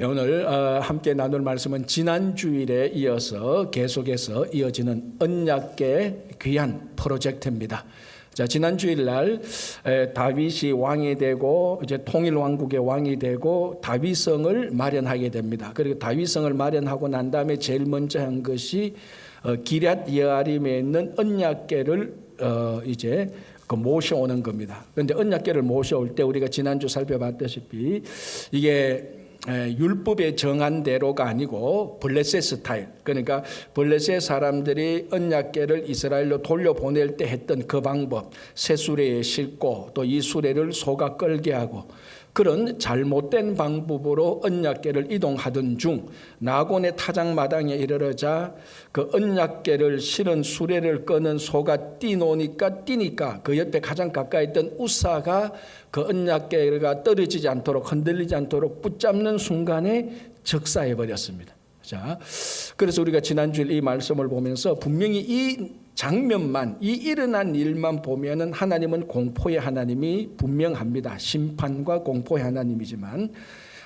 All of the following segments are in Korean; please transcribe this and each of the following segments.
오늘 함께 나눌 말씀은 지난 주일에 이어서 계속해서 이어지는 언약궤 귀한 프로젝트입니다. 자, 지난 주일날 다윗이 왕이 되고 이제 통일 왕국의 왕이 되고 다윗성을 마련하게 됩니다. 그리고 다윗성을 마련하고 난 다음에 제일 먼저 한 것이 기럇 여아림에 있는 언약궤를 이제 모셔오는 겁니다. 그런데 언약궤를 모셔올 때 우리가 지난주 살펴봤다시피 이게 율법에 정한 대로가 아니고 블레셋 스타일, 그러니까 블레셋 사람들이 언약궤를 이스라엘로 돌려보낼 때 했던 그 방법, 새 수레에 싣고 또 이 수레를 소가 끌게 하고 그런 잘못된 방법으로 언약궤를 이동하던 중 나곤의 타작마당에 이르러자 그 언약궤를 실은 수레를 끄는 소가 뛰니까 그 옆에 가장 가까이 있던 우사가 그 언약궤가 떨어지지 않도록 흔들리지 않도록 붙잡는 순간에 적사해 버렸습니다. 자, 그래서 우리가 지난주에 이 말씀을 보면서 분명히 이 장면만, 이 일어난 일만 보면은 하나님은 공포의 하나님이 분명합니다. 심판과 공포의 하나님이지만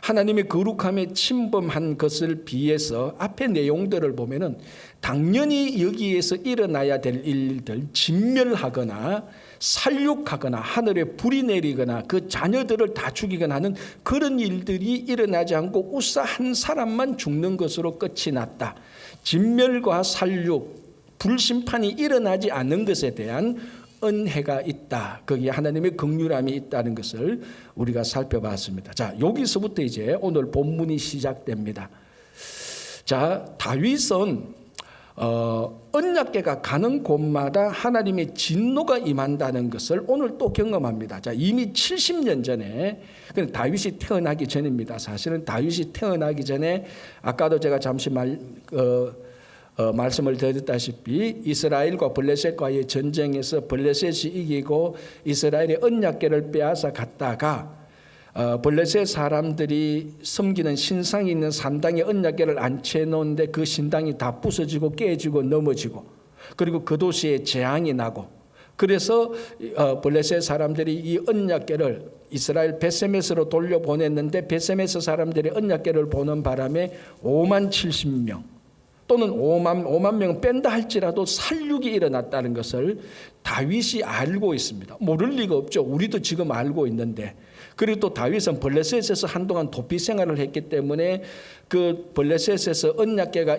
하나님의 거룩함에 침범한 것을 비해서 앞의 내용들을 보면은 당연히 여기에서 일어나야 될 일들, 진멸하거나 살육하거나 하늘에 불이 내리거나 그 자녀들을 다 죽이거나 하는 그런 일들이 일어나지 않고 우사 한 사람만 죽는 것으로 끝이 났다. 진멸과 살육, 불심판이 일어나지 않는 것에 대한 은혜가 있다. 거기에 하나님의 긍휼함이 있다는 것을 우리가 살펴봤습니다. 자, 여기서부터 이제 오늘 본문이 시작됩니다. 자, 다윗은 언약궤가 가는 곳마다 하나님의 진노가 임한다는 것을 오늘 또 경험합니다. 자, 이미 70년 전에, 다윗이 태어나기 전입니다. 사실은 다윗이 태어나기 전에 아까도 제가 잠시 말씀을 드렸다시피 이스라엘과 블레셋과의 전쟁에서 블레셋이 이기고 이스라엘의 언약궤를 빼앗아 갔다가 블레셋 사람들이 섬기는 신상이 있는 산당에 언약궤를 안치해 놓은데 그 신당이 다 부서지고 깨지고 넘어지고 그리고 그 도시에 재앙이 나고 그래서 블레셋 사람들이 이 언약궤를 이스라엘 베세메스로 돌려보냈는데 베세메스 사람들이 언약궤를 보는 바람에 5만 70명 또는 5만 명 뺀다 할지라도 살육이 일어났다는 것을 다윗이 알고 있습니다. 모를 리가 없죠. 우리도 지금 알고 있는데. 그리고 또 다윗은 블레셋에서 한동안 도피 생활을 했기 때문에 그 블레셋에서 언약궤가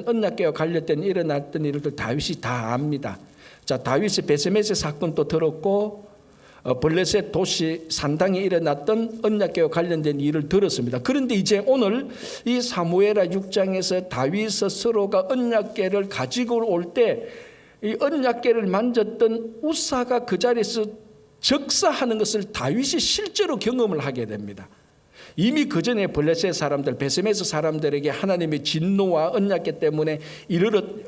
언약궤와 관련된 일어났던 일들 다윗이 다 압니다. 자, 다윗이 베세메스 사건도 들었고 블레셋 도시 산당에 일어났던 언약궤와 관련된 일을 들었습니다. 그런데 이제 오늘 이 사무엘하 6장에서 다윗 스스로가 언약궤를 가지고 올 때 이 언약궤를 만졌던 우사가 그 자리에서 적사하는 것을 다윗이 실제로 경험을 하게 됩니다. 이미 그 전에 블레셋 사람들, 베세메스 사람들에게 하나님의 진노와 언약궤 때문에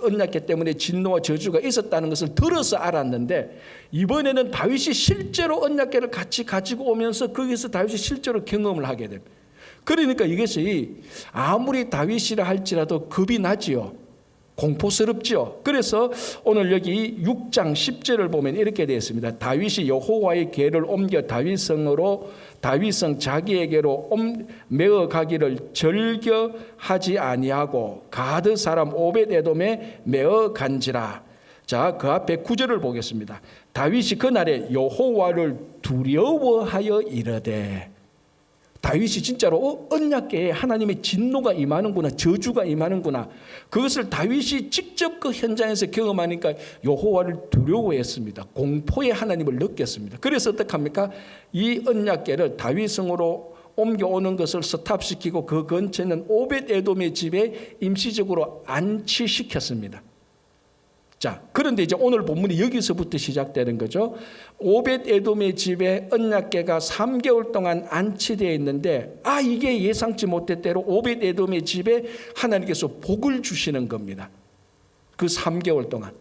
언약궤 때문에 진노와 저주가 있었다는 것을 들어서 알았는데 이번에는 다윗이 실제로 언약궤를 같이 가지고 오면서 거기서 다윗이 실제로 경험을 하게 됩니다. 그러니까 이것이 아무리 다윗이라 할지라도 겁이 나지요. 공포스럽죠. 그래서 오늘 여기 6장 10절을 보면 이렇게 되어 있습니다. 다윗이 여호와의 궤를 옮겨 다윗성 자기에게로 메어 가기를 절겨하지 아니하고 가드 사람 오벳에돔에 메어 간지라. 자, 그 앞에 9절을 보겠습니다. 다윗이 그날에 여호와를 두려워하여 이르되. 다윗이 진짜로 언약궤에 하나님의 진노가 임하는구나, 저주가 임하는구나. 그것을 다윗이 직접 그 현장에서 경험하니까 여호와를 두려워했습니다. 공포의 하나님을 느꼈습니다. 그래서 어떻게 합니까? 이 언약궤를 다윗성으로 옮겨오는 것을 스탑시키고 그 근처에는 오벳에돔의 집에 임시적으로 안치시켰습니다. 자, 그런데 이제 오늘 본문이 여기서부터 시작되는 거죠. 오벳에돔의 집에 언약궤가 3개월 동안 안치되어 있는데 이게 예상치 못했대로 오벳에돔의 집에 하나님께서 복을 주시는 겁니다. 그 3개월 동안.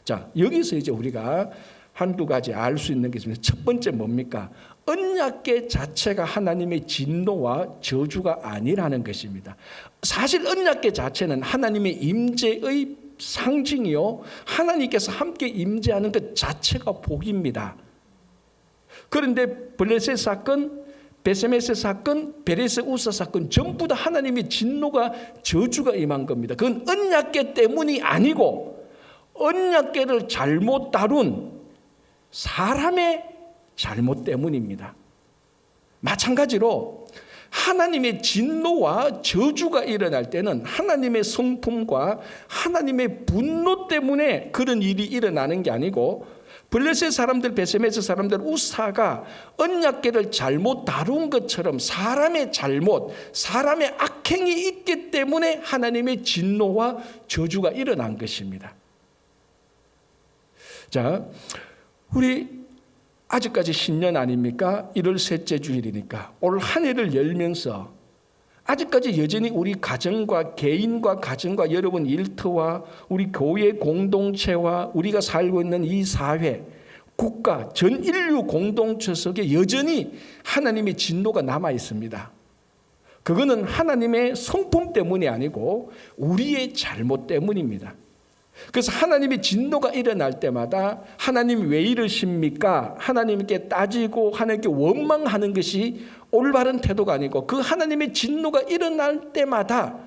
자, 여기서 이제 우리가 한두 가지 알 수 있는 게 있습니다. 첫 번째 뭡니까? 언약궤 자체가 하나님의 진노와 저주가 아니라는 것입니다. 사실 언약궤 자체는 하나님의 임재의 상징이요, 하나님께서 함께 임재하는 것 자체가 복입니다. 그런데 블레셋 사건, 베세메스 사건, 베레스 우사 사건 전부 다 하나님의 진노가 저주가 임한 겁니다. 그건 언약궤 때문이 아니고 언약궤를 잘못 다룬 사람의 잘못 때문입니다. 마찬가지로 하나님의 진노와 저주가 일어날 때는 하나님의 성품과 하나님의 분노 때문에 그런 일이 일어나는 게 아니고 블레셋 사람들, 베세메스 사람들, 우사가 언약궤를 잘못 다룬 것처럼 사람의 잘못, 사람의 악행이 있기 때문에 하나님의 진노와 저주가 일어난 것입니다. 자, 우리 아직까지 신년 아닙니까? 1월 셋째 주일이니까 올 한 해를 열면서 아직까지 여전히 우리 가정과 개인과 가정과 여러분 일터와 우리 교회 공동체와 우리가 살고 있는 이 사회, 국가, 전 인류 공동체 속에 여전히 하나님의 진노가 남아 있습니다. 그거는 하나님의 성품 때문이 아니고 우리의 잘못 때문입니다. 그래서 하나님의 진노가 일어날 때마다 하나님 왜 이러십니까? 하나님께 따지고 하나님께 원망하는 것이 올바른 태도가 아니고 그 하나님의 진노가 일어날 때마다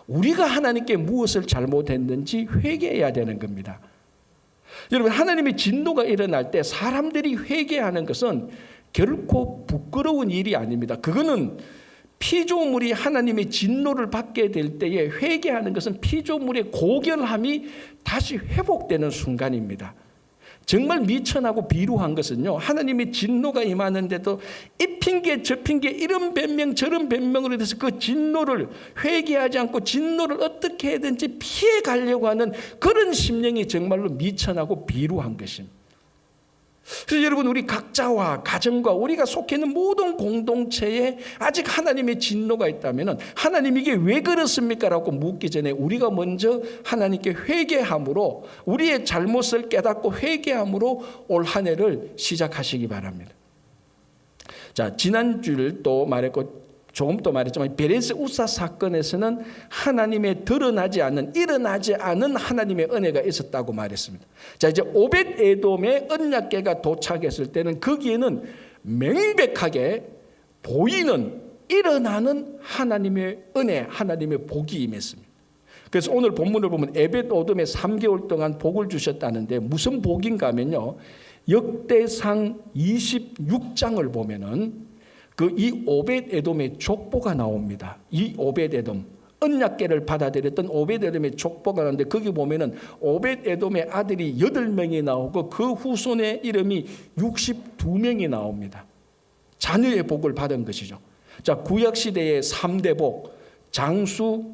우리가 하나님께 무엇을 잘못했는지 회개해야 되는 겁니다. 여러분, 하나님의 진노가 일어날 때 사람들이 회개하는 것은 결코 부끄러운 일이 아닙니다. 그거는 피조물이 하나님의 진노를 받게 될 때에 회개하는 것은 피조물의 고결함이 다시 회복되는 순간입니다. 정말 미천하고 비루한 것은요, 하나님의 진노가 임하는데도 이 핑계 저 핑계 이런 변명 저런 변명으로 해서 그 진노를 회개하지 않고 진노를 어떻게 해야든지 피해 가려고 하는 그런 심령이 정말로 미천하고 비루한 것입니다. 그래서 여러분, 우리 각자와 가정과 우리가 속해 있는 모든 공동체에 아직 하나님의 진노가 있다면 하나님 이게 왜 그렇습니까? 라고 묻기 전에 우리가 먼저 하나님께 회개함으로 우리의 잘못을 깨닫고 회개함으로 올 한 해를 시작하시기 바랍니다. 자, 지난주를 또 말했고 조금 또 말했지만 베레스 우사 사건에서는 하나님의 드러나지 않는 일어나지 않은 하나님의 은혜가 있었다고 말했습니다. 자, 이제 오벳 에돔의 언약궤가 도착했을 때는 거기에는 명백하게 보이는 일어나는 하나님의 은혜, 하나님의 복이 임했습니다. 그래서 오늘 본문을 보면 오벳 에돔에 3개월 동안 복을 주셨다는데 무슨 복인가 하면요, 역대상 26장을 보면은 이 오벳 에돔의 족보가 나옵니다. 이 오벳 에돔, 언약궤를 받아들였던 오벳 에돔의 족보가 나오는데 거기 보면은 오벳 에돔의 아들이 8명이 나오고 그 후손의 이름이 62명이 나옵니다. 자녀의 복을 받은 것이죠. 자, 구약 시대의 3대 복, 장수,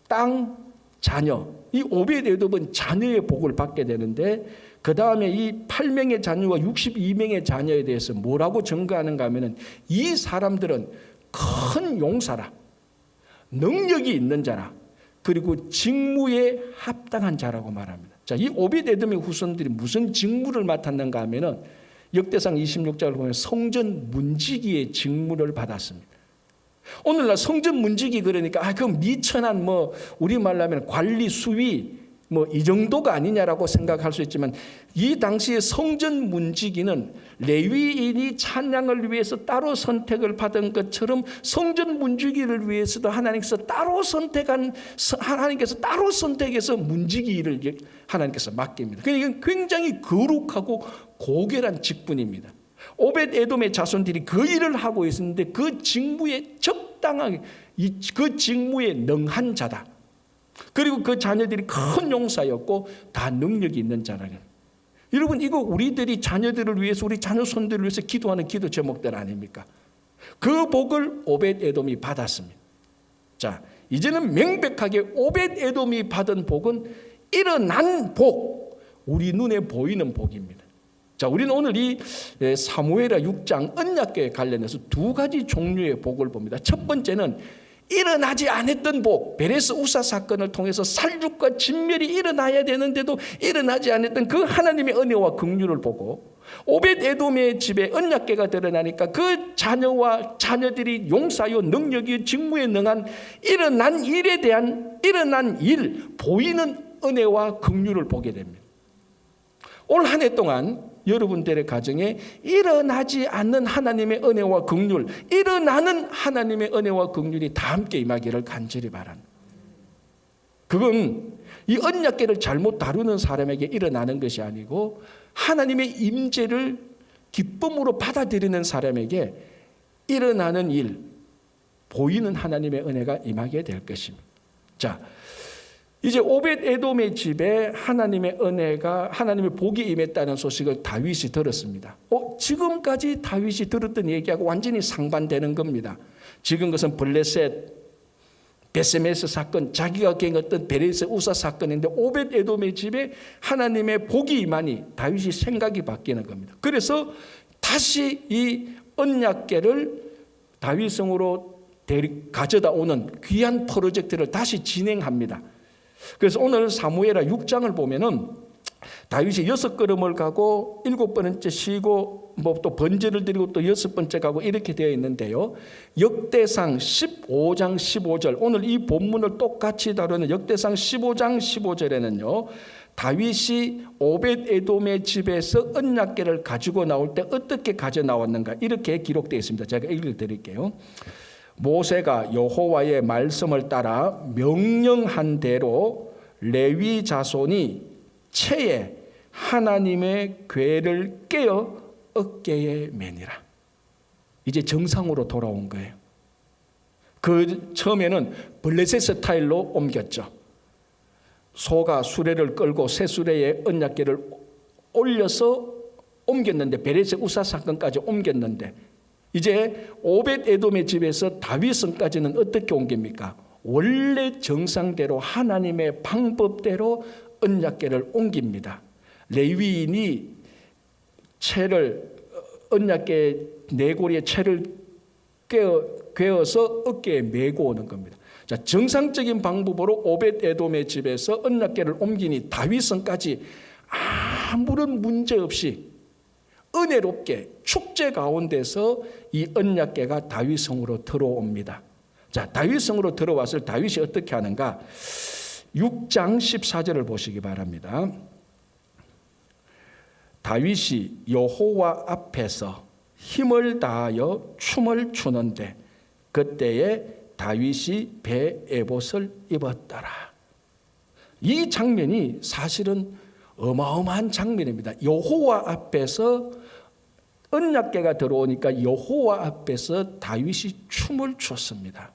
땅, 자녀. 이 오벳 에돔은 자녀의 복을 받게 되는데 그 다음에 이 8명의 자녀와 62명의 자녀에 대해서 뭐라고 증거하는가 하면은 이 사람들은 큰 용사라, 능력이 있는 자라, 그리고 직무에 합당한 자라고 말합니다. 자, 이 오벳 에돔의 후손들이 무슨 직무를 맡았는가 하면은 역대상 26장을 보면 성전 문지기의 직무를 받았습니다. 오늘날 성전 문지기 그러니까 그 미천한 우리말로 하면 관리 수위 이 정도가 아니냐라고 생각할 수 있지만 이 당시에 성전 문지기는 레위인이 찬양을 위해서 따로 선택을 받은 것처럼 성전 문지기를 위해서도 하나님께서 따로 선택해서 문지기 일을 하나님께서 맡깁니다. 그러니까 굉장히 거룩하고 고결한 직분입니다. 오벳 에돔의 자손들이 그 일을 하고 있었는데 그 직무에 적당하게 그 직무에 능한 자다. 그리고 그 자녀들이 큰 용사였고 다 능력이 있는 자라. 여러분, 이거 우리들이 자녀들을 위해서 우리 자녀손들을 위해서 기도하는 기도 제목들 아닙니까? 그 복을 오벳 에돔이 받았습니다. 자, 이제는 명백하게 오벳 에돔이 받은 복은 일어난 복, 우리 눈에 보이는 복입니다. 자, 우리는 오늘 이 사무엘하 6장 언약궤에 관련해서 두 가지 종류의 복을 봅니다. 첫 번째는 일어나지 않았던 복, 베레스 우사 사건을 통해서 살육과 진멸이 일어나야 되는데도 일어나지 않았던 그 하나님의 은혜와 긍휼을 보고, 오벳 에돔의 집에 언약궤가 드러나니까 그 자녀와 자녀들이 용사요 능력이 직무에 능한 일어난 일에 대한 일어난 일, 보이는 은혜와 긍휼을 보게 됩니다. 올 한 해 동안 여러분들의 가정에 일어나지 않는 하나님의 은혜와 긍휼, 일어나는 하나님의 은혜와 긍휼이 다 함께 임하기를 간절히 바랍니다. 그건 이 언약궤를 잘못 다루는 사람에게 일어나는 것이 아니고 하나님의 임재를 기쁨으로 받아들이는 사람에게 일어나는 일, 보이는 하나님의 은혜가 임하게 될 것입니다. 자, 이제 오벳 에돔의 집에 하나님의 은혜가, 하나님의 복이 임했다는 소식을 다윗이 들었습니다. 지금까지 다윗이 들었던 얘기하고 완전히 상반되는 겁니다. 지금 그것은 블레셋, 베세메스 사건, 자기가 겪었던 베레스 우사 사건인데 오벳 에돔의 집에 하나님의 복이 임하니 다윗이 생각이 바뀌는 겁니다. 그래서 다시 이 언약궤를 다윗성으로 가져다 오는 귀한 프로젝트를 다시 진행합니다. 그래서 오늘 사무엘하 6장을 보면은 다윗이 6걸음을 가고 7번째 쉬고 뭐 또 번제를 드리고 또 6번째 가고 이렇게 되어 있는데요. 역대상 15장 15절, 오늘 이 본문을 똑같이 다루는 역대상 15장 15절에는요. 다윗이 오벳 에돔의 집에서 언약궤를 가지고 나올 때 어떻게 가져 나왔는가 이렇게 기록되어 있습니다. 제가 읽어드릴게요. 모세가 여호와의 말씀을 따라 명령한 대로 레위 자손이 채에 하나님의 궤를 깨어 어깨에 매니라. 이제 정상으로 돌아온 거예요. 그 처음에는 블레셋 스타일로 옮겼죠. 소가 수레를 끌고 새 수레에 언약궤를 올려서 옮겼는데 베레셋 우사 사건까지 옮겼는데 이제 오벳 에돔의 집에서 다윗성까지는 어떻게 옮깁니까? 원래 정상대로 하나님의 방법대로 언약궤를 옮깁니다. 레위인이 언약궤 내고리에 채를 꿰어서 어깨에 메고 오는 겁니다. 자, 정상적인 방법으로 오벳 에돔의 집에서 언약궤를 옮기니 다윗성까지 아무런 문제 없이 은혜롭게 축제 가운데서 이 언약궤가 다윗성으로 들어옵니다. 자, 다윗성으로 들어왔을 다윗이 어떻게 하는가? 6장 14절을 보시기 바랍니다. 다윗이 여호와 앞에서 힘을 다하여 춤을 추는데 그때에 다윗이 배 에봇을 입었더라. 이 장면이 사실은 어마어마한 장면입니다. 여호와 앞에서 언약궤가 들어오니까 여호와 앞에서 다윗이 춤을 췄습니다.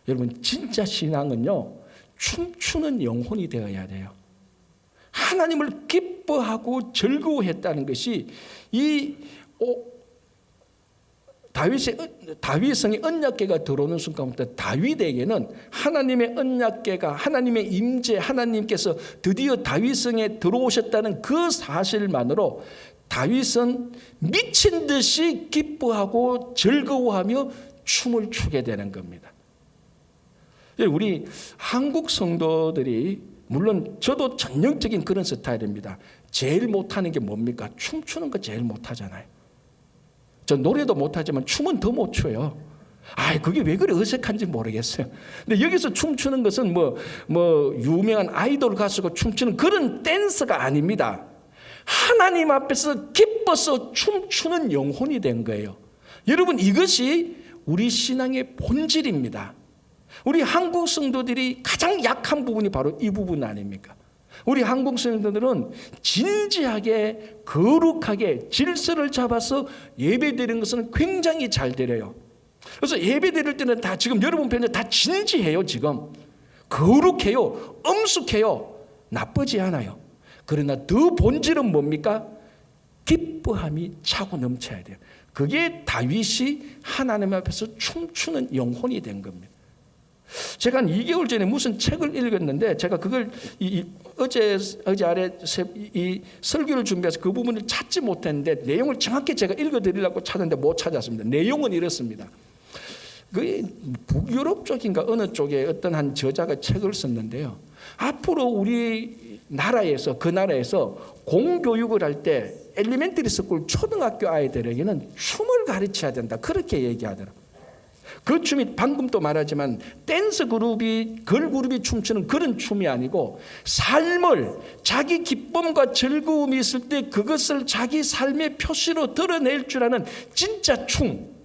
여러분, 진짜 신앙은요, 춤추는 영혼이 되어야 돼요. 하나님을 기뻐하고 즐거워했다는 것이 이 다윗성의 언약궤가 들어오는 순간부터 다윗에게는 하나님의 언약궤가, 하나님의 임재, 하나님께서 드디어 다윗성에 들어오셨다는 그 사실만으로 다윗은 미친 듯이 기뻐하고 즐거워하며 춤을 추게 되는 겁니다. 우리 한국 성도들이, 물론 저도 전형적인 그런 스타일입니다. 제일 못하는 게 뭡니까? 춤추는 거 제일 못하잖아요. 저 노래도 못하지만 춤은 더 못 춰요. 그게 왜 그래 어색한지 모르겠어요. 근데 여기서 춤추는 것은 뭐 유명한 아이돌 가수가 춤추는 그런 댄스가 아닙니다. 하나님 앞에서 기뻐서 춤추는 영혼이 된 거예요. 여러분, 이것이 우리 신앙의 본질입니다. 우리 한국 성도들이 가장 약한 부분이 바로 이 부분 아닙니까? 우리 한국 성도들은 진지하게 거룩하게 질서를 잡아서 예배 드리는 것은 굉장히 잘 드려요. 그래서 예배 드릴 때는 다 지금 여러분 편에 다 진지해요. 지금 거룩해요. 엄숙해요. 나쁘지 않아요. 그러나 더 본질은 뭡니까? 기뻐함이 차고 넘쳐야 돼요. 그게 다윗이 하나님 앞에서 춤추는 영혼이 된 겁니다. 제가 한 2개월 전에 무슨 책을 읽었는데 제가 그걸 어제 아래 이 설교를 준비해서 그 부분을 찾지 못했는데 내용을 정확히 제가 읽어드리려고 찾았는데 못 찾았습니다. 내용은 이렇습니다. 그 북유럽 쪽인가 어느 쪽에 어떤 한 저자가 책을 썼는데요. 앞으로 우리 나라에서, 그 나라에서 공교육을 할 때 엘리멘터리 스쿨 초등학교 아이들에게는 춤을 가르쳐야 된다. 그렇게 얘기하더라고요. 그 춤이 방금 또 말하지만 댄스 그룹이 걸그룹이 춤추는 그런 춤이 아니고 삶을 자기 기쁨과 즐거움이 있을 때 그것을 자기 삶의 표시로 드러낼 줄 아는 진짜 춤.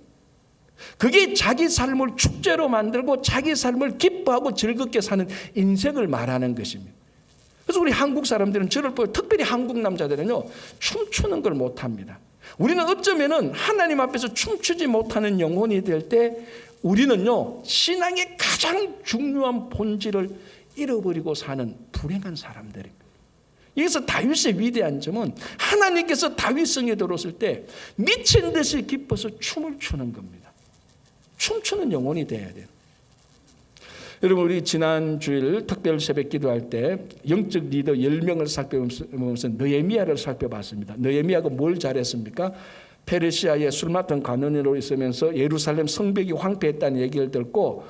그게 자기 삶을 축제로 만들고 자기 삶을 기뻐하고 즐겁게 사는 인생을 말하는 것입니다. 그래서 우리 한국 사람들은 저를 보고 특별히 한국 남자들은요 춤추는 걸 못합니다. 우리는 어쩌면은 하나님 앞에서 춤추지 못하는 영혼이 될 때 우리는요 신앙의 가장 중요한 본질을 잃어버리고 사는 불행한 사람들입니다. 여기서 다윗의 위대한 점은 하나님께서 다윗 성에 들어왔을 때 미친 듯이 기뻐서 춤을 추는 겁니다. 춤추는 영혼이 돼야 돼요. 여러분 우리 지난 주일 특별 새벽 기도할 때 영적 리더 10명을 살펴보면서 느헤미야를 살펴봤습니다. 느헤미야가 뭘 잘했습니까? 페르시아에 술 맡은 관원으로 있으면서 예루살렘 성벽이 황폐했다는 얘기를 듣고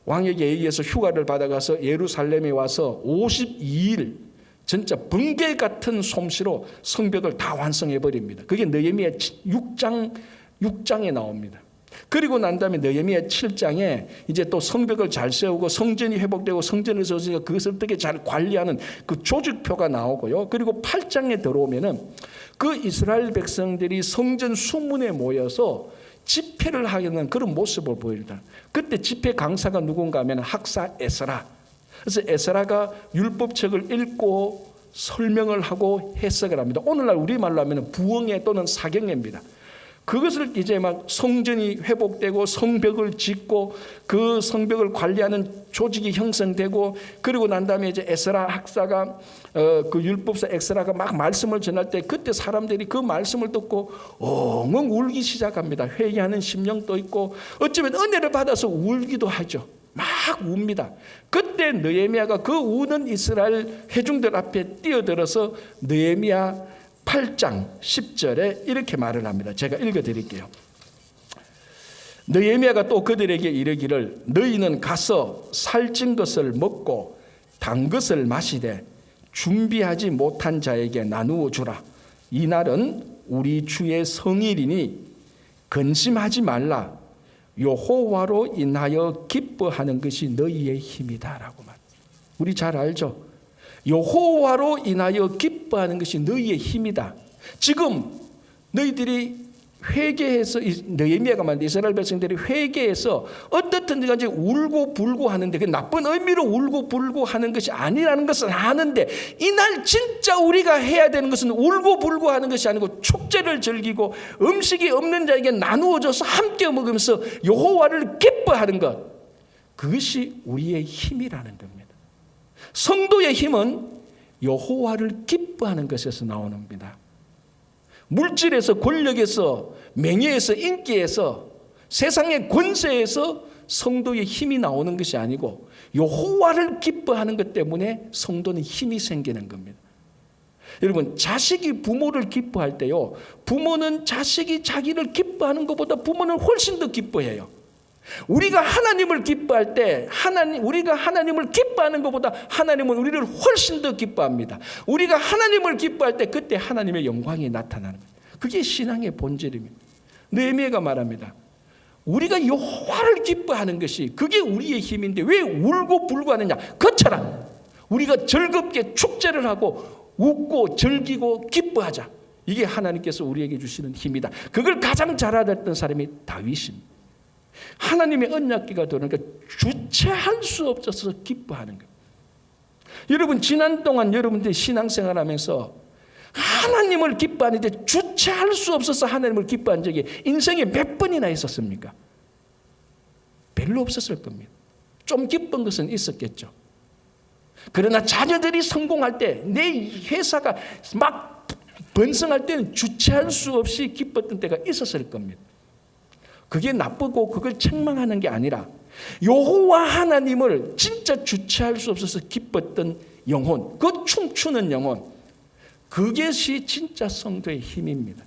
왕에게 의해서 휴가를 받아가서 예루살렘에 와서 52일 진짜 번개 같은 솜씨로 성벽을 다 완성해버립니다. 그게 느헤미야 6장에 나옵니다. 그리고 난 다음에 느헤미야 7장에 이제 또 성벽을 잘 세우고 성전이 회복되고 성전에서 그것을 어떻게 잘 관리하는 그 조직표가 나오고요. 그리고 8장에 들어오면은 그 이스라엘 백성들이 성전 수문에 모여서 집회를 하는 그런 모습을 보입니다. 그때 집회 강사가 누군가 하면 학사 에스라. 그래서 에스라가 율법책을 읽고 설명을 하고 해석을 합니다. 오늘날 우리말로 하면 부흥회 또는 사경회입니다. 그것을 이제 막 성전이 회복되고 성벽을 짓고 그 성벽을 관리하는 조직이 형성되고 그리고 난 다음에 이제 에스라 학사가 그 율법사 에스라가 막 말씀을 전할 때 그때 사람들이 그 말씀을 듣고 엉엉 울기 시작합니다. 회개하는 심령도 있고 어쩌면 은혜를 받아서 울기도 하죠. 막 웁니다. 그때 느헤미야가 그 우는 이스라엘 회중들 앞에 뛰어들어서 느헤미야 8장 10절에 이렇게 말을 합니다. 제가 읽어드릴게요. 느헤미야가 또 그들에게 이르기를 너희는 가서 살찐 것을 먹고 단 것을 마시되 준비하지 못한 자에게 나누어 주라. 이날은 우리 주의 성일이니 근심하지 말라. 여호와로 인하여 기뻐하는 것이 너희의 힘이다라고 말. 우리 잘 알죠? 여호와로 인하여 기뻐하는 것이 너희의 힘이다. 지금 너희들이 회개해서 느헤미야가 말한 이스라엘 백성들이 회개해서 어떻든 간에 울고 불고 하는데 그 나쁜 의미로 울고 불고 하는 것이 아니라는 것은 아는데 이날 진짜 우리가 해야 되는 것은 울고 불고 하는 것이 아니고 축제를 즐기고 음식이 없는 자에게 나누어져서 함께 먹으면서 여호와를 기뻐하는 것, 그것이 우리의 힘이라는 겁니다. 성도의 힘은 여호와를 기뻐하는 것에서 나오는 겁니다. 물질에서, 권력에서, 명예에서, 인기에서, 세상의 권세에서 성도의 힘이 나오는 것이 아니고 여호와를 기뻐하는 것 때문에 성도는 힘이 생기는 겁니다. 여러분, 자식이 부모를 기뻐할 때요, 부모는 자식이 자기를 기뻐하는 것보다 부모는 훨씬 더 기뻐해요. 우리가 하나님을 기뻐할 때 우리가 하나님을 기뻐하는 것보다 하나님은 우리를 훨씬 더 기뻐합니다. 우리가 하나님을 기뻐할 때 그때 하나님의 영광이 나타나는 거예요. 그게 신앙의 본질입니다. 느헤미야가 말합니다. 우리가 여호와를 기뻐하는 것이 그게 우리의 힘인데 왜 울고 불고 하느냐? 그처럼 우리가 즐겁게 축제를 하고 웃고 즐기고 기뻐하자. 이게 하나님께서 우리에게 주시는 힘이다. 그걸 가장 잘 알았던 사람이 다윗입니다. 하나님의 언약궤가 들어오니까 주체할 수 없어서 기뻐하는 거예요. 여러분, 지난 동안 여러분들이 신앙생활하면서 하나님을 기뻐하는데 주체할 수 없어서 하나님을 기뻐한 적이 인생에 몇 번이나 있었습니까? 별로 없었을 겁니다. 좀 기쁜 것은 있었겠죠. 그러나 자녀들이 성공할 때, 내 회사가 막 번성할 때는 주체할 수 없이 기뻤던 때가 있었을 겁니다. 그게 나쁘고 그걸 책망하는 게 아니라 여호와 하나님을 진짜 주체할 수 없어서 기뻤던 영혼, 그 춤추는 영혼, 그것이 진짜 성도의 힘입니다.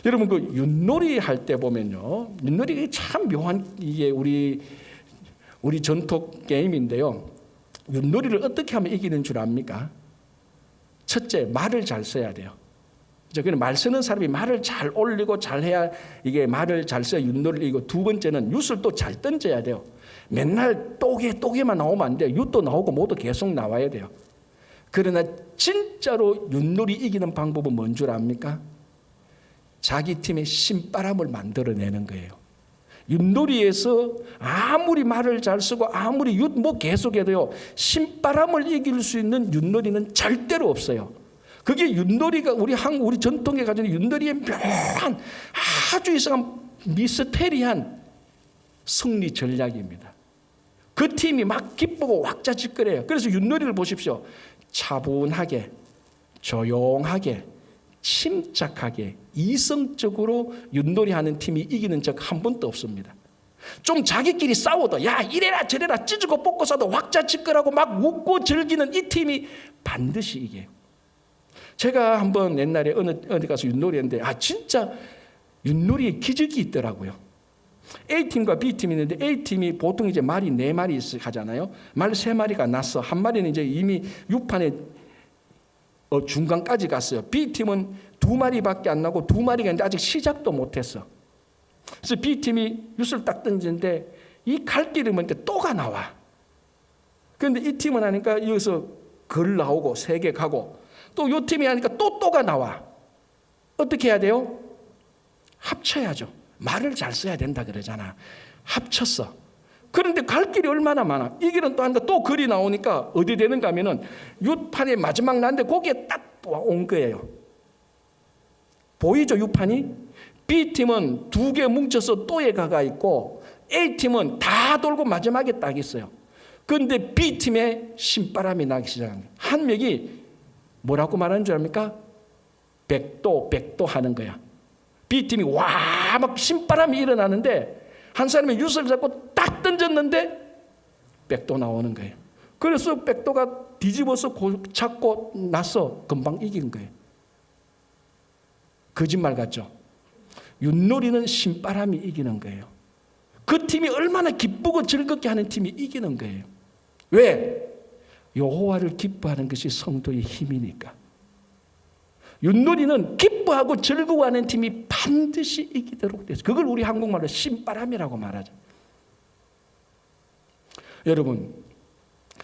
여러분, 그 윷놀이 할 때 보면요, 윷놀이가 참 묘한 이게 우리 전통 게임인데요. 윷놀이를 어떻게 하면 이기는 줄 압니까? 첫째, 말을 잘 써야 돼요. 그냥 말 쓰는 사람이 말을 잘 올리고 잘해야 이게 말을 잘 써야 윷놀이를 이기고, 두 번째는 윷을 또 잘 던져야 돼요. 맨날 또개만 나오면 안 돼요. 윷도 나오고 뭐도 계속 나와야 돼요. 그러나 진짜로 윷놀이 이기는 방법은 뭔 줄 압니까? 자기 팀의 신바람을 만들어내는 거예요. 윷놀이에서 아무리 말을 잘 쓰고 아무리 윷 계속해도요, 신바람을 이길 수 있는 윷놀이는 절대로 없어요. 그게 윷놀이가 우리 전통에 가진 윷놀이의 묘한 아주 이상한 미스테리한 승리 전략입니다. 그 팀이 막 기쁘고 왁자지껄해요. 그래서 윷놀이를 보십시오. 차분하게, 조용하게, 침착하게, 이성적으로 윷놀이하는 팀이 이기는 적 한 번도 없습니다. 좀 자기끼리 싸워도 야 이래라 저래라 찢고 뽑고 싸도 왁자지껄하고 막 웃고 즐기는 이 팀이 반드시 이겨요. 제가 한번 옛날에 어디 가서 윷놀이 했는데 진짜 윷놀이에 기적이 있더라고요. A팀과 B팀이 있는데 A팀이 보통 이제 말이 4마리 하잖아요. 말 3마리가 났어. 한 마리는 이제 이미 6판에 중간까지 갔어요. B팀은 2마리밖에 안 나고 2마리가 있는데 아직 시작도 못했어. 그래서 B팀이 윷을 딱 던지는데 이 갈길을 먼저 또가 나와. 그런데 이 팀은 하니까 여기서 걸 나오고 3개 가고, 또 이 팀이 하니까 또가 나와. 어떻게 해야 돼요? 합쳐야죠. 말을 잘 써야 된다 그러잖아. 합쳤어. 그런데 갈 길이 얼마나 많아. 이 길은 또 한다. 또 글이 나오니까 어디 되는가 하면은 유판이 마지막 났는데 거기에 딱 온 거예요. 보이죠, 유판이? B팀은 2개 뭉쳐서 또에 가가 있고 A팀은 다 돌고 마지막에 딱 있어요. 그런데 B팀에 신바람이 나기 시작한 거예요. 한 명이 뭐라고 말하는 줄 압니까? 백도 하는 거야. B팀이 막 신바람이 일어나는데 한 사람이 윷을 잡고 딱 던졌는데 백도 나오는 거예요. 그래서 백도가 뒤집어서 잡고 나서 금방 이긴 거예요. 거짓말 같죠? 윷놀이는 신바람이 이기는 거예요. 그 팀이 얼마나 기쁘고 즐겁게 하는 팀이 이기는 거예요. 왜? 여호와를 기뻐하는 것이 성도의 힘이니까. 윷놀이는 기뻐하고 즐거워하는 팀이 반드시 이기도록 돼서, 그걸 우리 한국말로 신바람이라고 말하죠. 여러분,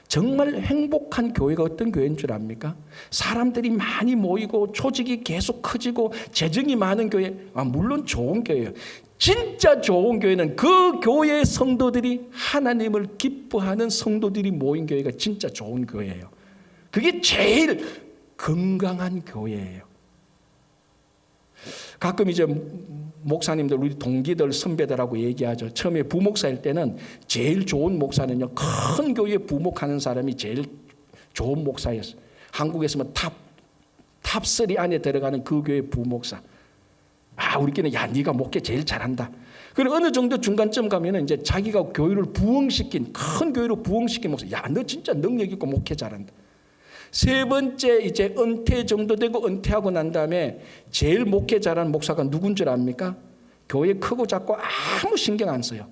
정말 행복한 교회가 어떤 교회인 줄 압니까? 사람들이 많이 모이고 조직이 계속 커지고 재정이 많은 교회, 물론 좋은 교회예요. 진짜 좋은 교회는 그 교회의 성도들이 하나님을 기뻐하는 성도들이 모인 교회가 진짜 좋은 교회예요. 그게 제일 건강한 교회예요. 가끔 이제 목사님들, 우리 동기들, 선배들하고 얘기하죠. 처음에 부목사일 때는 제일 좋은 목사는요, 큰 교회 부목하는 사람이 제일 좋은 목사였어요. 한국에서는 탑3 안에 들어가는 그 교회 부목사. 우리끼리는 야, 네가 목회 제일 잘한다. 그리고 어느 정도 중간쯤 가면은 이제 자기가 교회를 부흥시킨, 큰 교회로 부흥시킨 목사. 야, 너 진짜 능력 있고 목회 잘한다. 세 번째 이제 은퇴 정도 되고 은퇴하고 난 다음에 제일 목회 잘하는 목사가 누군 줄 압니까? 교회 크고 작고 아무 신경 안 써요.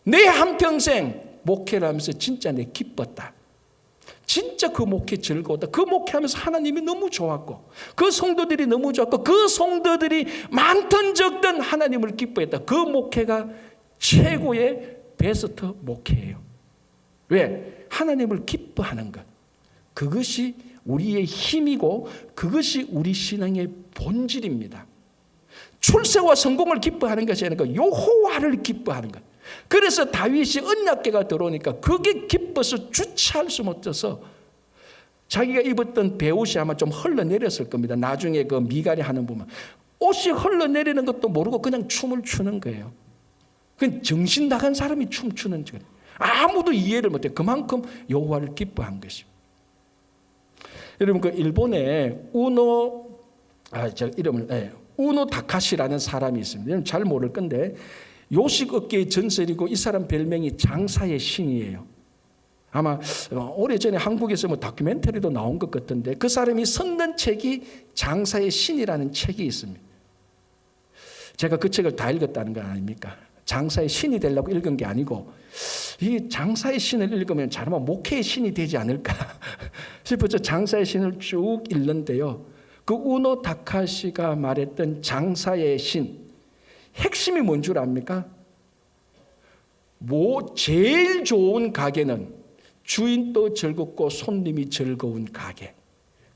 내 한평생 목회를 하면서 진짜 내 기뻤다. 진짜 그 목회 즐거웠다. 그 목회하면서 하나님이 너무 좋았고 그 성도들이 너무 좋았고 그 성도들이 많든 적든 하나님을 기뻐했다. 그 목회가 최고의 베스트 목회예요. 왜? 하나님을 기뻐하는 것. 그것이 우리의 힘이고 그것이 우리 신앙의 본질입니다. 출세와 성공을 기뻐하는 것이 아니라 여호와를 기뻐하는 것. 그래서 다윗이 언약궤가 들어오니까 그게 기뻐서 주체할 수 없어서 자기가 입었던 베옷이 아마 좀 흘러내렸을 겁니다. 나중에 그 미갈이 하는 부분 옷이 흘러내리는 것도 모르고 그냥 춤을 추는 거예요. 그냥 정신 나간 사람이 춤추는 거예요. 아무도 이해를 못해. 그만큼 여호와를 기뻐한 것입니다. 여러분, 그 일본에 우노 다카시라는 사람이 있습니다. 여러분 잘 모를 건데 요식 업계의 전설이고 이 사람 별명이 장사의 신이에요. 아마 오래전에 한국에서 다큐멘터리도 나온 것 같은데 그 사람이 썼는 책이 장사의 신이라는 책이 있습니다. 제가 그 책을 다 읽었다는 거 아닙니까? 장사의 신이 되려고 읽은 게 아니고 이 장사의 신을 읽으면 잘하면 목회의 신이 되지 않을까 싶어서 장사의 신을 쭉 읽는데요. 그 우노 타카시가 말했던 장사의 신, 핵심이 뭔 줄 압니까? 제일 좋은 가게는 주인도 즐겁고 손님이 즐거운 가게.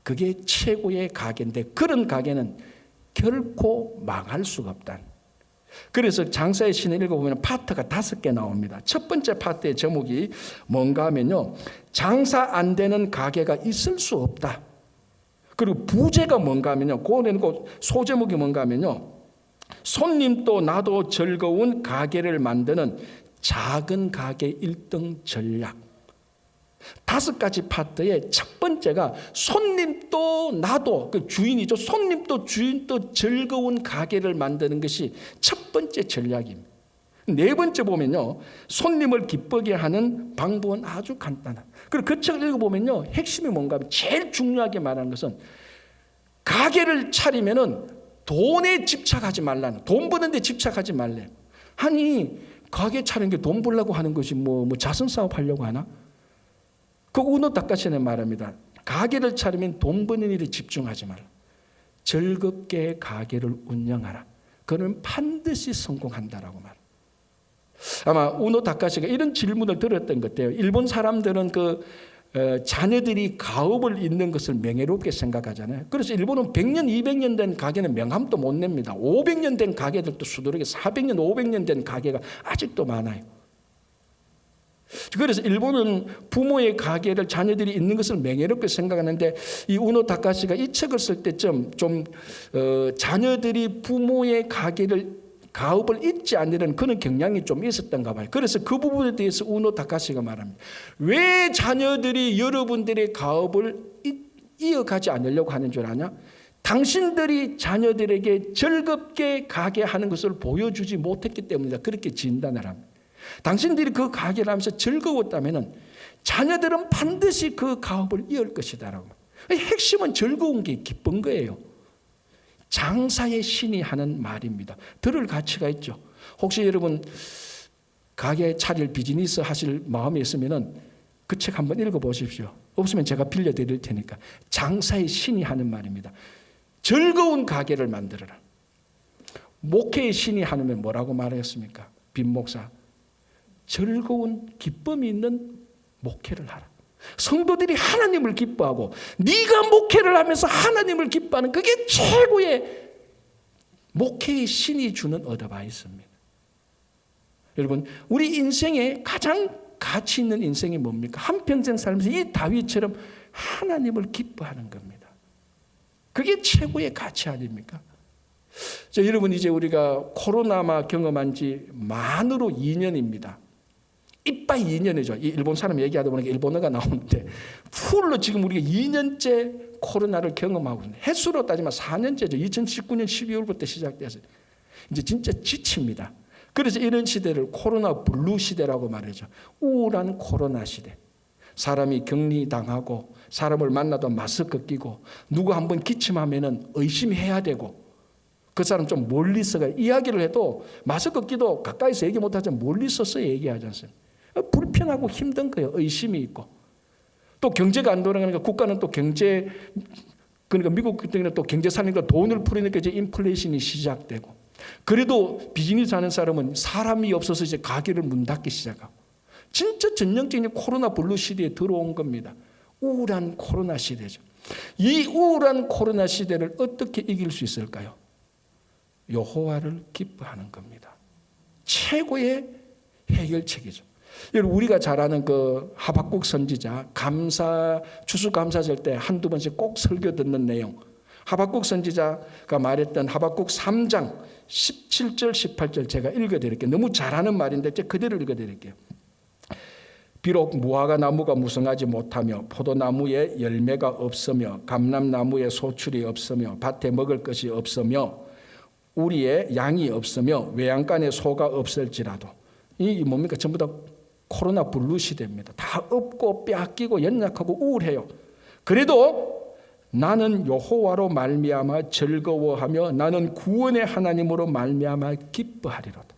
그게 최고의 가게인데 그런 가게는 결코 망할 수가 없다. 그래서 장사의 신을 읽어보면 파트가 5개 나옵니다. 첫 번째 파트의 제목이 뭔가 하면요, 장사 안 되는 가게가 있을 수 없다. 그리고 부제가 뭔가 하면요, 그 소제목이 뭔가 하면요, 손님도 나도 즐거운 가게를 만드는 작은 가게 1등 전략. 5가지 파트의 첫 번째가 손님도 나도, 그 주인이죠, 손님도 주인도 즐거운 가게를 만드는 것이 첫 번째 전략입니다. 4번째 보면요, 손님을 기쁘게 하는 방법은 아주 간단한. 그리고 그 책을 읽어보면요, 핵심이 뭔가 하면 제일 중요하게 말하는 것은 가게를 차리면은 돈에 집착하지 말라는, 돈 버는 데 집착하지 말래. 아니, 가게 차리는 게 돈 벌려고 하는 것이 뭐 자선 사업 하려고 하나? 그 우노 타카시는 말합니다. 가게를 차리면 돈 버는 일에 집중하지 마라. 즐겁게 가게를 운영하라. 그러면 반드시 성공한다라고 말. 아마 우노 타카시가 이런 질문을 들었던 것 같아요. 일본 사람들은 자녀들이 가업을 잇는 것을 명예롭게 생각하잖아요. 그래서 일본은 100년, 200년 된 가게는 명함도 못 냅니다. 500년 된 가게들도 수두룩에 400년, 500년 된 가게가 아직도 많아요. 그래서 일본은 부모의 가게를 자녀들이 있는 것을 명예롭게 생각하는데, 이 우노 타카시가 이 책을 쓸 때쯤 자녀들이 부모의 가업을 잊지 않으려는 그런 경향이 좀 있었던가 봐요. 그래서 그 부분에 대해서 우노 타카시가 말합니다. 왜 자녀들이 여러분들의 가업을 이어가지 않으려고 하는 줄 아냐? 당신들이 자녀들에게 즐겁게 가게 하는 것을 보여주지 못했기 때문이다. 그렇게 진단을 합니다. 당신들이 그 가게를 하면서 즐거웠다면 자녀들은 반드시 그 가업을 이을 것이다라고. 핵심은 즐거운 게 기쁜 거예요. 장사의 신이 하는 말입니다. 들을 가치가 있죠. 혹시 여러분 가게 차릴 비즈니스 하실 마음이 있으면 그 책 한번 읽어보십시오. 없으면 제가 빌려드릴 테니까. 장사의 신이 하는 말입니다. 즐거운 가게를 만들어라. 목회의 신이 하면 뭐라고 말했습니까? 빈 목사. 즐거운 기쁨이 있는 목회를 하라. 성도들이 하나님을 기뻐하고 네가 목회를 하면서 하나님을 기뻐하는 그게 최고의 목회의 신이 주는 어드바이스입니다. 여러분, 우리 인생에 가장 가치 있는 인생이 뭡니까? 한평생 살면서 이 다윗처럼 하나님을 기뻐하는 겁니다. 그게 최고의 가치 아닙니까? 자, 여러분, 이제 우리가 코로나만 경험한 지 만으로 2년입니다. 이빠이 2년이죠. 이 일본 사람 얘기하다 보니까 일본어가 나오는데 풀로 지금 우리가 2년째 코로나를 경험하고 있는, 횟수로 따지면 4년째죠. 2019년 12월부터 시작돼서 이제 진짜 지칩니다. 그래서 이런 시대를 코로나 블루 시대라고 말하죠. 우울한 코로나 시대. 사람이 격리당하고 사람을 만나도 마스크 끼고 누구 한번 기침하면은 의심해야 되고, 그 사람 좀 멀리서 이야기를 해도 마스크 끼도 가까이서 얘기 못하지만 멀리서서 얘기하지 않습니까? 불편하고 힘든 거예요. 의심이 있고. 또 경제가 안 돌아가니까 국가는 또 경제, 그러니까 미국 같은 또 경제 살리니까 돈을 풀으니까 이제 인플레이션이 시작되고, 그래도 비즈니스 하는 사람은 사람이 없어서 이제 가게를 문 닫기 시작하고, 진짜 전형적인 코로나 블루 시대에 들어온 겁니다. 우울한 코로나 시대죠. 이 우울한 코로나 시대를 어떻게 이길 수 있을까요? 여호와를 기뻐하는 겁니다. 최고의 해결책이죠. 여러분, 우리가 잘 아는 그 하박국 선지자 추수감사절 때 한두 번씩 꼭 설교 듣는 내용, 하박국 선지자가 말했던 하박국 3장 17절 18절 제가 읽어드릴게요. 너무 잘 아는 말인데 제가 그대로 읽어드릴게요. 비록 무화과 나무가 무성하지 못하며 포도나무에 열매가 없으며 감람나무에 소출이 없으며 밭에 먹을 것이 없으며 우리의 양이 없으며 외양간에 소가 없을지라도, 이 뭡니까? 전부 다 코로나 블루 시대입니다. 다 없고 빼앗기고 연약하고 우울해요. 그래도 나는 여호와로 말미암아 즐거워하며 나는 구원의 하나님으로 말미암아 기뻐하리로다.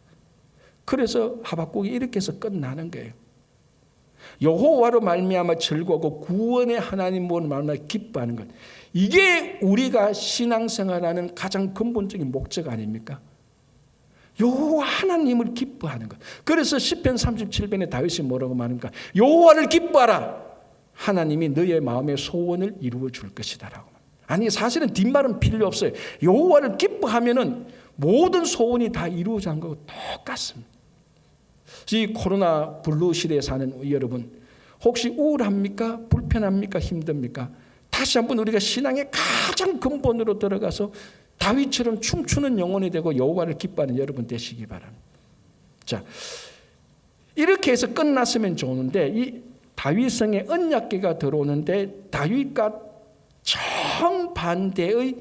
그래서 하박국이 이렇게 해서 끝나는 거예요. 여호와로 말미암아 즐거워하고 구원의 하나님으로 말미암아 기뻐하는 것. 이게 우리가 신앙생활하는 가장 근본적인 목적 아닙니까? 여호와 하나님을 기뻐하는 것. 그래서 시편 37편에 다윗이 뭐라고 말합니까? 여호와를 기뻐하라. 하나님이 너의 마음의 소원을 이루어 줄 것이다라고. 아니 사실은 뒷말은 필요 없어요. 여호와를 기뻐하면은 모든 소원이 다 이루어진 거고 똑같습니다. 이 코로나 블루 시대에 사는 여러분, 혹시 우울합니까? 불편합니까? 힘듭니까? 다시 한번 우리가 신앙의 가장 근본으로 들어가서 다윗처럼 춤추는 영혼이 되고 여호와를 기뻐하는 여러분 되시기 바랍니다. 자, 이렇게 해서 끝났으면 좋은데 이 다윗성에 언약궤가 들어오는데 다윗과 정반대의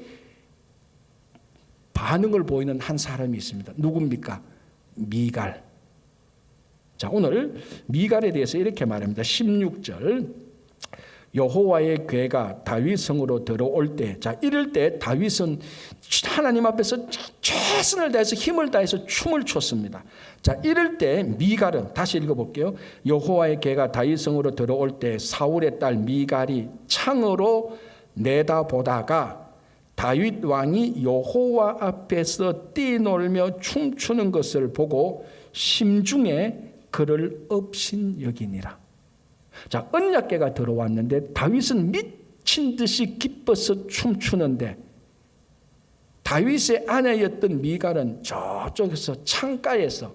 반응을 보이는 한 사람이 있습니다. 누굽니까? 미갈. 자, 오늘 미갈에 대해서 이렇게 말합니다. 16절. 여호와의 궤가 다윗 성으로 들어올 때, 자 이럴 때 다윗은 하나님 앞에서 최선을 다해서 힘을 다해서 춤을 췄습니다. 자 이럴 때 미갈은, 다시 읽어볼게요. 여호와의 궤가 다윗 성으로 들어올 때 사울의 딸 미갈이 창으로 내다보다가 다윗 왕이 여호와 앞에서 뛰놀며 춤추는 것을 보고 심중에 그를 업신여기니라. 자, 언약궤가 들어왔는데 다윗은 미친 듯이 기뻐서 춤추는데 다윗의 아내였던 미갈은 저쪽에서 창가에서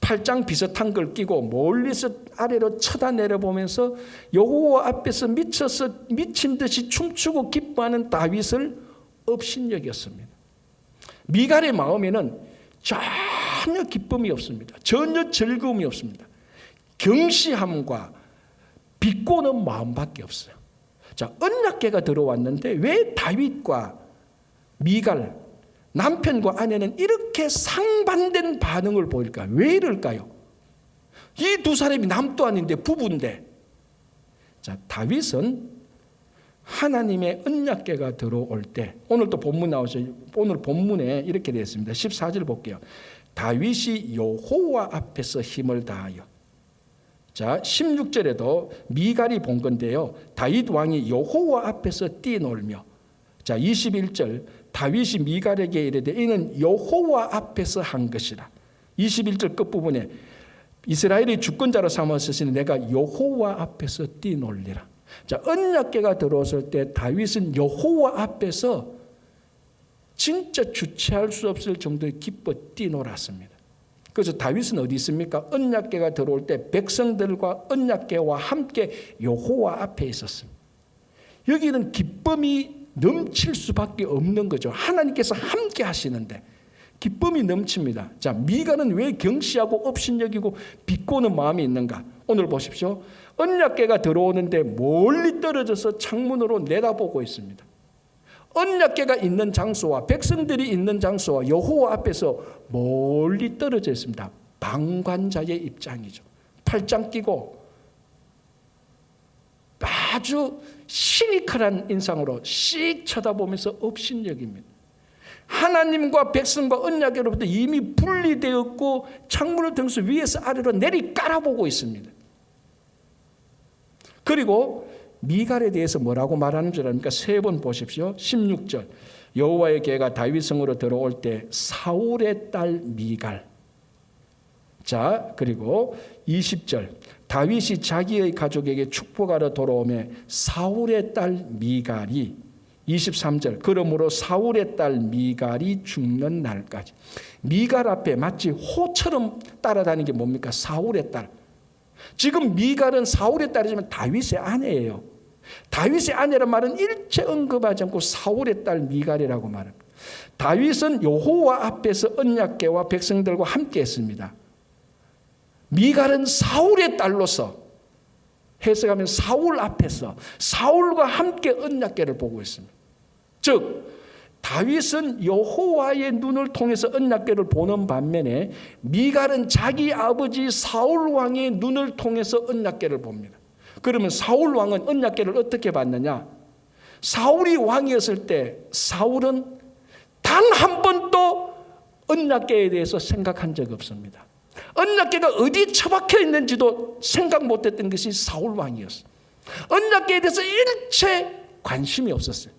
팔짱 비슷한 걸 끼고 멀리서 아래로 쳐다내려보면서 여호와 앞에서 미친 듯이 춤추고 기뻐하는 다윗을 업신여겼습니다. 미갈의 마음에는 전혀 기쁨이 없습니다. 전혀 즐거움이 없습니다. 경시함과 비꼬는 마음밖에 없어요. 자, 언약궤가 들어왔는데 왜 다윗과 미갈, 남편과 아내는 이렇게 상반된 반응을 보일까? 왜 이럴까요? 이 두 사람이 남도 아닌데 부부인데. 자, 다윗은 하나님의 언약궤가 들어올 때, 오늘 또 본문 나오죠. 오늘 본문에 이렇게 되어 있습니다. 14절 볼게요. 다윗이 여호와 앞에서 힘을 다하여. 자, 16절에도 미갈이 본 건데요. 다윗 왕이 여호와 앞에서 뛰놀며. 자, 21절 다윗이 미갈에게 이르되 이는 여호와 앞에서 한 것이라. 21절 끝부분에 이스라엘의 주권자로 삼았으니 내가 여호와 앞에서 뛰놀리라. 자, 언약궤가 들어왔을 때 다윗은 여호와 앞에서 진짜 주체할 수 없을 정도의 기뻐 뛰놀았습니다. 그래서 다윗은 어디 있습니까? 언약궤가 들어올 때 백성들과 언약궤와 함께 여호와 앞에 있었습니다. 여기는 기쁨이 넘칠 수밖에 없는 거죠. 하나님께서 함께 하시는데 기쁨이 넘칩니다. 자, 미갈은 왜 경시하고 업신여기고 비꼬는 마음이 있는가? 오늘 보십시오. 언약궤가 들어오는데 멀리 떨어져서 창문으로 내다보고 있습니다. 언약궤가 있는 장소와 백성들이 있는 장소와 여호와 앞에서 멀리 떨어져 있습니다. 방관자의 입장이죠. 팔짱 끼고 아주 시니컬한 인상으로 씩 쳐다보면서 업신여깁니다. 하나님과 백성과 언약궤로부터 이미 분리되었고 창문을 통해서 위에서 아래로 내리 깔아보고 있습니다. 그리고 미갈에 대해서 뭐라고 말하는 줄 압니까? 세 번 보십시오. 16절 여호와의 궤가 다윗 성으로 들어올 때 사울의 딸 미갈. 자, 그리고 20절 다윗이 자기의 가족에게 축복하러 돌아오매 사울의 딸 미갈이. 23절 그러므로 사울의 딸 미갈이 죽는 날까지. 미갈 앞에 마치 호처럼 따라다니는 게 뭡니까? 사울의 딸. 지금 미갈은 사울의 딸이지만 다윗의 아내예요. 다윗의 아내란 말은 일체 언급하지 않고 사울의 딸 미갈이라고 말합니다. 다윗은 여호와 앞에서 언약궤와 백성들과 함께 했습니다. 미갈은 사울의 딸로서 해석하면 사울 앞에서 사울과 함께 언약궤를 보고 있습니다. 즉 다윗은 여호와의 눈을 통해서 언약궤를 보는 반면에 미갈은 자기 아버지 사울 왕의 눈을 통해서 언약궤를 봅니다. 그러면 사울 왕은 언약궤를 어떻게 봤느냐? 사울이 왕이었을 때 사울은 단 한 번도 언약궤에 대해서 생각한 적 없습니다. 언약궤가 어디 처박혀 있는지도 생각 못했던 것이 사울 왕이었어요. 언약궤에 대해서 일체 관심이 없었어요.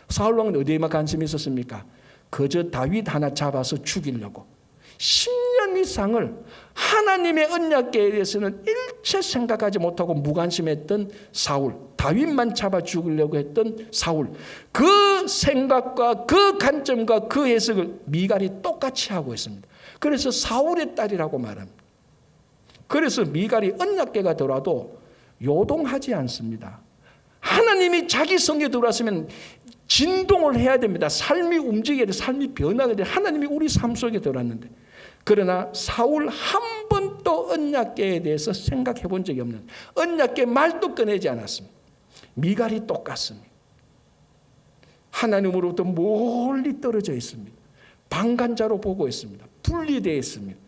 사울 왕은 어디에만 관심이 있었습니까? 그저 다윗 하나 잡아서 죽이려고 10년 이상을 하나님의 언약궤에 대해서는 일체 생각하지 못하고 무관심했던 사울, 다윗만 잡아 죽이려고 했던 사울, 그 생각과 그 관점과 그 해석을 미갈이 똑같이 하고 있습니다. 그래서 사울의 딸이라고 말합니다. 그래서 미갈이 언약궤가 들어와도 요동하지 않습니다. 하나님이 자기 성에 들어왔으면 진동을 해야 됩니다. 삶이 움직여야 돼. 삶이 변하게 돼. 하나님이 우리 삶 속에 들어왔는데, 그러나 사울 한 번도 언약궤에 대해서 생각해 본 적이 없는, 언약궤 말도 꺼내지 않았습니다. 미갈이 똑같습니다. 하나님으로부터 멀리 떨어져 있습니다. 방관자로 보고 있습니다. 분리되어 있습니다.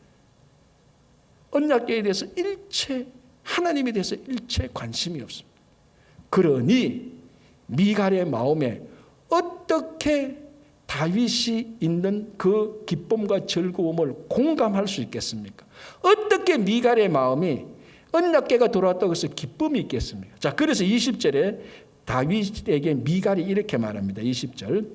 언약궤에 대해서 일체, 하나님에 대해서 일체 관심이 없습니다. 그러니 미갈의 마음에 어떻게 다윗이 있는 그 기쁨과 즐거움을 공감할 수 있겠습니까? 어떻게 미갈의 마음이 언약궤가 돌아왔다고 해서 기쁨이 있겠습니까? 자, 그래서 20절에 다윗에게 미갈이 이렇게 말합니다. 20절.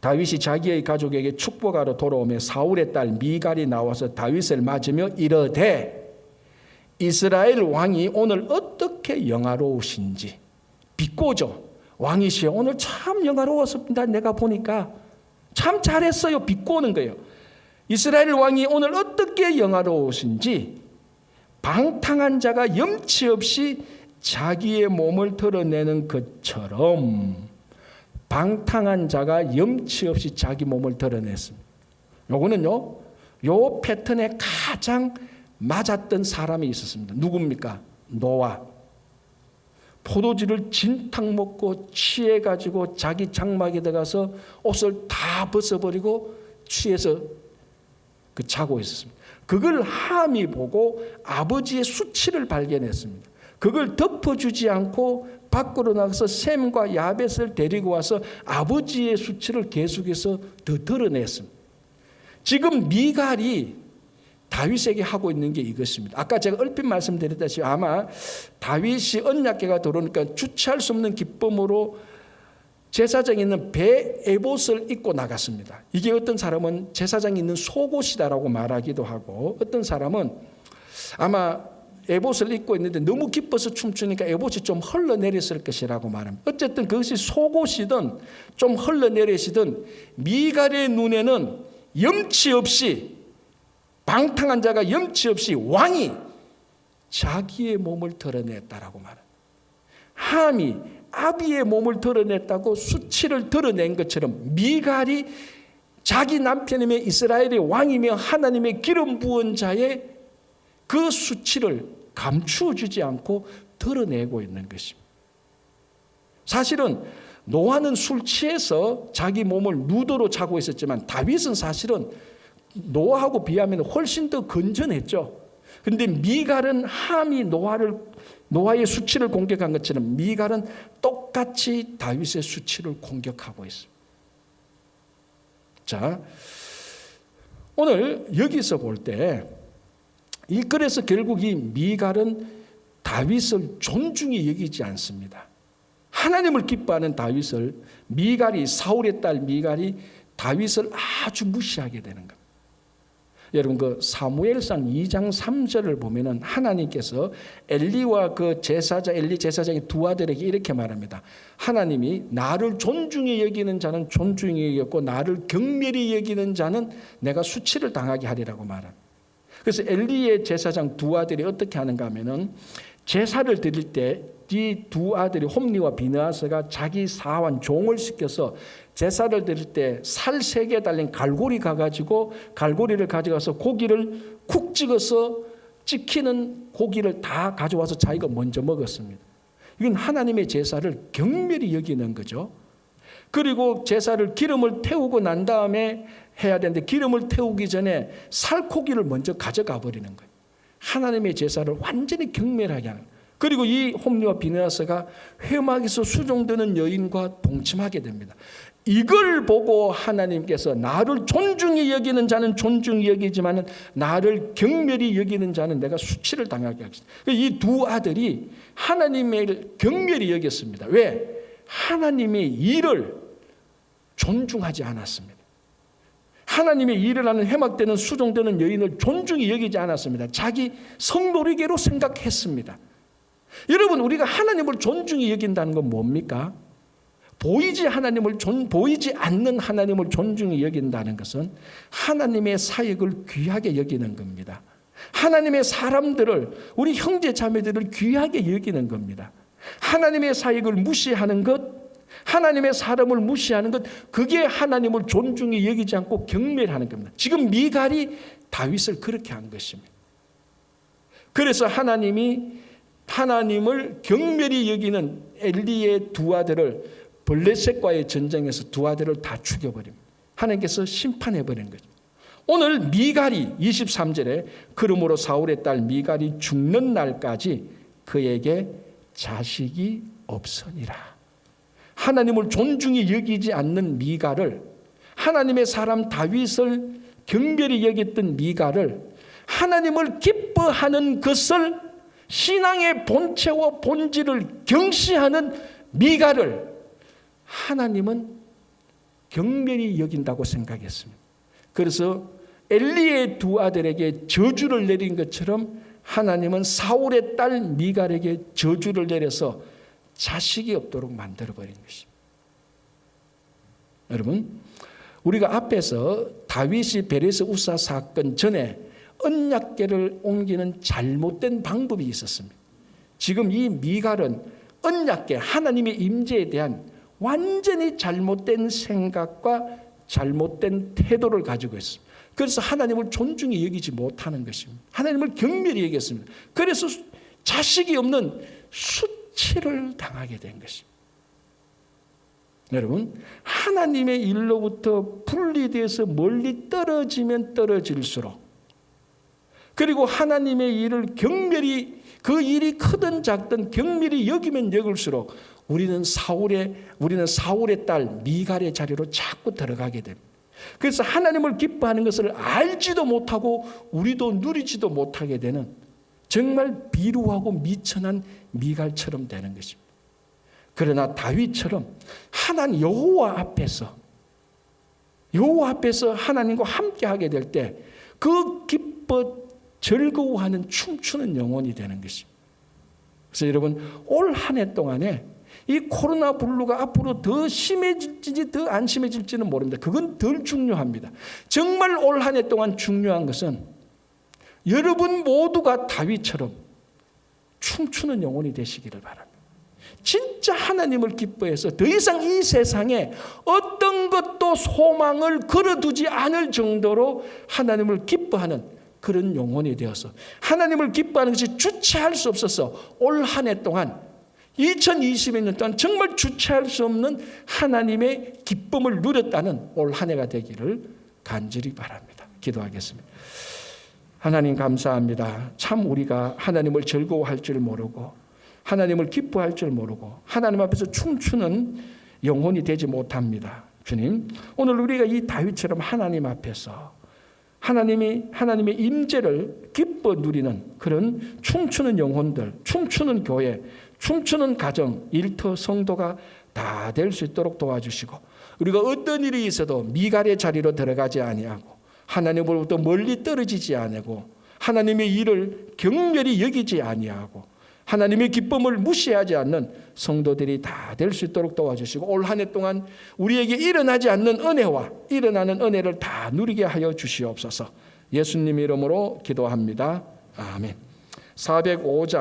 다윗이 자기의 가족에게 축복하러 돌아오며 사울의 딸 미갈이 나와서 다윗을 맞으며 이르되 이스라엘 왕이 오늘 어떻게 영화로우신지 비꼬죠. 왕이시여 오늘 참 영화로웠습니다. 내가 보니까 참 잘했어요. 비꼬는 거예요. 이스라엘 왕이 오늘 어떻게 영화로우신지 방탕한 자가 염치 없이 자기의 몸을 드러내는 것처럼 방탕한 자가 염치 없이 자기 몸을 드러냈습니다. 요거는요, 요 패턴에 가장 맞았던 사람이 있었습니다. 누굽니까? 노아. 포도주를 진탕 먹고 취해가지고 자기 장막에 들어가서 옷을 다 벗어버리고 취해서 자고 있었습니다. 그걸 함이 보고 아버지의 수치를 발견했습니다. 그걸 덮어주지 않고 밖으로 나가서 셈과 야벳을 데리고 와서 아버지의 수치를 계속해서 더 드러냈습니다. 지금 미갈이 다윗에게 하고 있는 게 이것입니다. 아까 제가 얼핏 말씀드렸다시피 아마 다윗이 언약궤가 들어오니까 주체할 수 없는 기쁨으로 제사장에 있는 배 에봇을 입고 나갔습니다. 이게 어떤 사람은 제사장이 있는 속옷이다라고 말하기도 하고, 어떤 사람은 아마 에봇을 입고 있는데 너무 기뻐서 춤추니까 에봇이 좀 흘러내렸을 것이라고 말합니다. 어쨌든 그것이 속옷이든 좀 흘러내리시든 미갈의 눈에는 염치 없이, 방탕한 자가 염치 없이 왕이 자기의 몸을 드러냈다라고 말합니다. 함이 아비의 몸을 드러냈다고 수치를 드러낸 것처럼 미갈이 자기 남편이며 이스라엘의 왕이며 하나님의 기름 부은 자의 그 수치를 감추어 주지 않고 드러내고 있는 것입니다. 사실은 노아는 술 취해서 자기 몸을 누더로 자고 있었지만 다윗은 사실은 노아하고 비하면 훨씬 더 건전했죠. 그런데 미갈은 함이 노아의 수치를 공격한 것처럼 미갈은 똑같이 다윗의 수치를 공격하고 있습니다. 자, 오늘 여기서 볼 때 그래서 결국 이 미갈은 다윗을 존중히 여기지 않습니다. 하나님을 기뻐하는 다윗을 미갈이, 사울의 딸 미갈이 다윗을 아주 무시하게 되는 겁니다. 여러분 그 사무엘상 2장 3절을 보면은 하나님께서 엘리와 그 엘리 제사장의 두 아들에게 이렇게 말합니다. 하나님이 나를 존중히 여기는 자는 존중히 여겼고 나를 경멸히 여기는 자는 내가 수치를 당하게 하리라고 말합니다. 그래서 엘리의 제사장 두 아들이 어떻게 하는가 하면은 제사를 드릴 때 이 두 아들이 홈리와 비느하스가 자기 사환 종을 시켜서 제사를 드릴 때 살 3개 달린 갈고리 갈고리를 가져가서 고기를 쿡 찍어서 찍히는 고기를 다 가져와서 자기가 먼저 먹었습니다. 이건 하나님의 제사를 경멸히 여기는 거죠. 그리고 제사를 기름을 태우고 난 다음에 해야 되는데 기름을 태우기 전에 살코기를 먼저 가져가 버리는 거예요. 하나님의 제사를 완전히 경멸하게 하는 거예요. 그리고 이 홈리와 비느하스가 회막에서 수종되는 여인과 동침하게 됩니다. 이걸 보고 하나님께서 나를 존중히 여기는 자는 존중히 여기지만 나를 경멸히 여기는 자는 내가 수치를 당하게 하겠습니다. 이 두 아들이 하나님을 경멸히 여겼습니다. 왜? 하나님의 일을 존중하지 않았습니다. 하나님의 일을 하는 회막되는 수종되는 여인을 존중히 여기지 않았습니다. 자기 성노리개로 생각했습니다. 여러분, 우리가 하나님을 존중히 여긴다는 건 뭡니까? 보이지 않는 하나님을 존중히 여긴다는 것은 하나님의 사역을 귀하게 여기는 겁니다. 하나님의 사람들을, 우리 형제 자매들을 귀하게 여기는 겁니다. 하나님의 사역을 무시하는 것, 하나님의 사람을 무시하는 것, 그게 하나님을 존중히 여기지 않고 경멸하는 겁니다. 지금 미갈이 다윗을 그렇게 한 것입니다. 그래서 하나님을 경멸히 여기는 엘리의 두 아들을 블레셋과의 전쟁에서 두 아들을 다 죽여버립니다. 하나님께서 심판해버린 거죠. 오늘 미갈이 23절에 그러므로 사울의 딸 미갈이 죽는 날까지 그에게 자식이 없으니라. 하나님을 존중히 여기지 않는 미갈을, 하나님의 사람 다윗을 경멸히 여겼던 미갈을, 하나님을 기뻐하는 것을, 신앙의 본체와 본질을 경시하는 미갈을 하나님은 경멸히 여긴다고 생각했습니다. 그래서 엘리의 두 아들에게 저주를 내린 것처럼 하나님은 사울의 딸 미갈에게 저주를 내려서 자식이 없도록 만들어버린 것입니다. 여러분, 우리가 앞에서 다윗이 베레스 우사 사건 전에 언약궤를 옮기는 잘못된 방법이 있었습니다. 지금 이 미갈은 언약궤, 하나님의 임재에 대한 완전히 잘못된 생각과 잘못된 태도를 가지고 있습니다. 그래서 하나님을 존중히 여기지 못하는 것입니다. 하나님을 경멸히 여겼습니다. 그래서 자식이 없는 수치를 당하게 된 것입니다. 여러분, 하나님의 일로부터 분리돼서 멀리 떨어지면 떨어질수록, 그리고 하나님의 일을 경멸히, 그 일이 크든 작든 경멸히 여기면 여길수록 우리는 사울의 딸 미갈의 자리로 자꾸 들어가게 됩니다. 그래서 하나님을 기뻐하는 것을 알지도 못하고 우리도 누리지도 못하게 되는 정말 비루하고 미천한 미갈처럼 되는 것입니다. 그러나 다윗처럼 하나님 여호와 앞에서 하나님과 함께하게 될 때 그 기뻐 즐거워하는 춤추는 영혼이 되는 것입니다. 그래서 여러분, 올 한 해 동안에 이 코로나 블루가 앞으로 더 심해질지 더 안 심해질지는 모릅니다. 그건 덜 중요합니다. 정말 올 한 해 동안 중요한 것은 여러분 모두가 다윗처럼 춤추는 영혼이 되시기를 바랍니다. 진짜 하나님을 기뻐해서 더 이상 이 세상에 어떤 것도 소망을 걸어두지 않을 정도로 하나님을 기뻐하는 그런 영혼이 되어서 하나님을 기뻐하는 것이 주체할 수 없어서 올 한 해 동안 2021년 동안 정말 주체할 수 없는 하나님의 기쁨을 누렸다는 올 한 해가 되기를 간절히 바랍니다. 기도하겠습니다. 하나님 감사합니다. 참 우리가 하나님을 즐거워할 줄 모르고 하나님을 기뻐할 줄 모르고 하나님 앞에서 춤추는 영혼이 되지 못합니다. 주님, 오늘 우리가 이 다윗처럼 하나님 앞에서 하나님의 임재를 기뻐 누리는 그런 춤추는 영혼들, 춤추는 교회, 춤추는 가정, 일터, 성도가 다 될 수 있도록 도와주시고, 우리가 어떤 일이 있어도 미갈의 자리로 들어가지 아니하고 하나님으로부터 멀리 떨어지지 아니하고 하나님의 일을 경멸히 여기지 아니하고 하나님의 기쁨을 무시하지 않는 성도들이 다 될 수 있도록 도와주시고, 올 한 해 동안 우리에게 일어나지 않는 은혜와 일어나는 은혜를 다 누리게 하여 주시옵소서. 예수님 이름으로 기도합니다. 아멘. 405장